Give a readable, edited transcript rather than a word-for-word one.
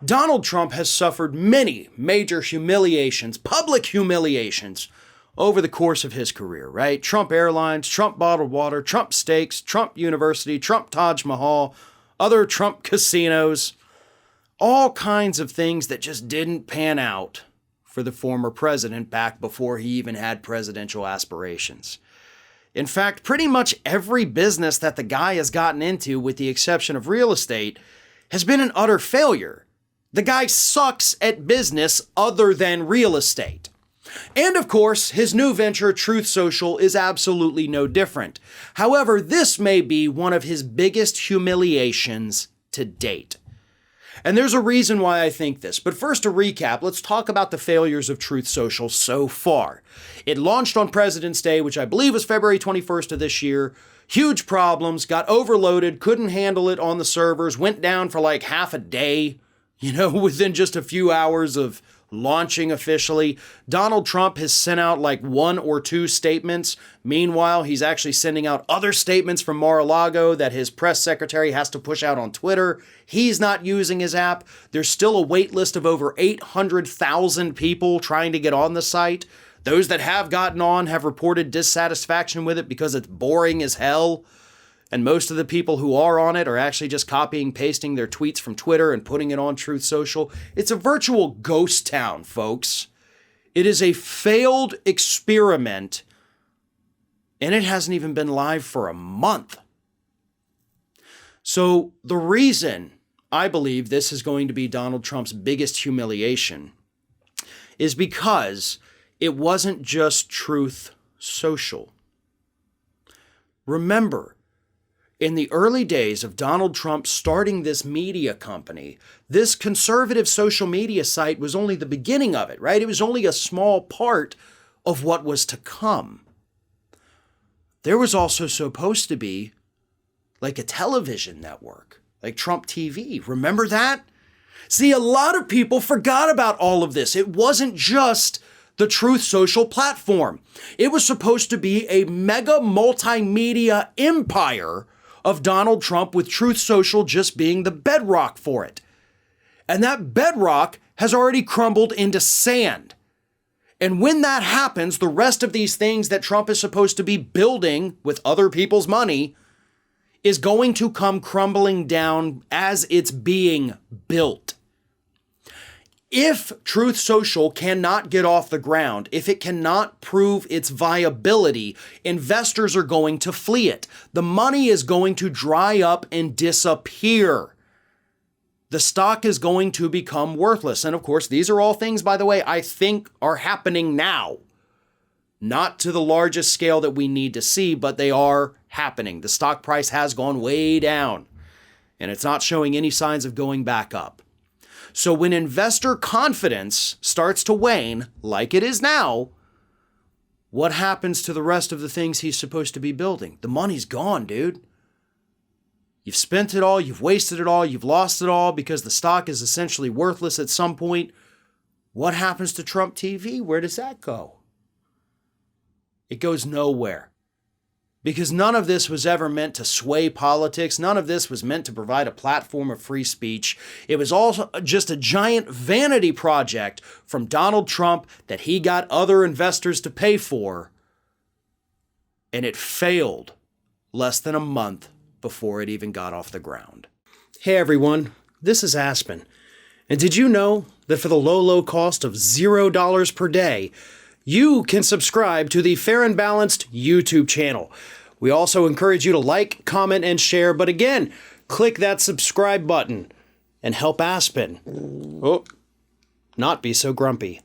Donald Trump has suffered many major humiliations, public humiliations, over the course of his career, right? Trump Airlines, Trump Bottled Water, Trump Steaks, Trump University, Trump Taj Mahal, other Trump casinos, all kinds of things that just didn't pan out for the former president back before he even had presidential aspirations. In fact, pretty much every business that the guy has gotten into, with the exception of real estate, has been an utter failure. The guy sucks at business other than real estate. And of course, his new venture, Truth Social, is absolutely no different. However, this may be one of his biggest humiliations to date. And there's a reason why I think this. But first, to recap, let's talk about the failures of Truth Social so far. It launched on President's Day, which I believe was February 21st of this year. Huge problems, got overloaded, couldn't handle it on the servers, went down for like half a day, within just a few hours of launching officially. Donald Trump has sent out like 1 or 2 statements. Meanwhile, he's actually sending out other statements from Mar-a-Lago that his press secretary has to push out on Twitter. He's not using his app. There's still a wait list of over 800,000 people trying to get on the site. Those that have gotten on have reported dissatisfaction with it because it's boring as hell. And most of the people who are on it are actually just copying, pasting their tweets from Twitter and putting it on Truth Social. It's a virtual ghost town, folks. It is a failed experiment, and it hasn't even been live for a month. So the reason I believe this is going to be Donald Trump's biggest humiliation is because it wasn't just Truth Social. Remember, in the early days of Donald Trump starting this media company, this conservative social media site was only the beginning of it, right? It was only a small part of what was to come. There was also supposed to be like a television network, like Trump TV. Remember that? See, a lot of people forgot about all of this. It wasn't just the Truth Social platform. It was supposed to be a mega multimedia empire of Donald Trump, with Truth Social just being the bedrock for it. And that bedrock has already crumbled into sand. And when that happens, the rest of these things that Trump is supposed to be building with other people's money is going to come crumbling down as it's being built. If Truth Social cannot get off the ground, if it cannot prove its viability, investors are going to flee it. The money is going to dry up and disappear. The stock is going to become worthless. And of course, these are all things, by the way, I think are happening now. Not to the largest scale that we need to see, but they are happening. The stock price has gone way down, and it's not showing any signs of going back up. So when investor confidence starts to wane, like it is now, what happens to the rest of the things he's supposed to be building? The money's gone, dude. You've spent it all, you've wasted it all, you've lost it all because the stock is essentially worthless at some point. What happens to Trump TV? Where does that go? It goes nowhere. Because none of this was ever meant to sway politics. None of this was meant to provide a platform of free speech. It was all just a giant vanity project from Donald Trump that he got other investors to pay for. And it failed less than a month before it even got off the ground. Hey everyone, this is Aspen. And did you know that for the low cost of $0 per day, you can subscribe to the Fair and Balanced YouTube channel. We also encourage you to like, comment, and share. But again, click that subscribe button and help Aspen not be so grumpy.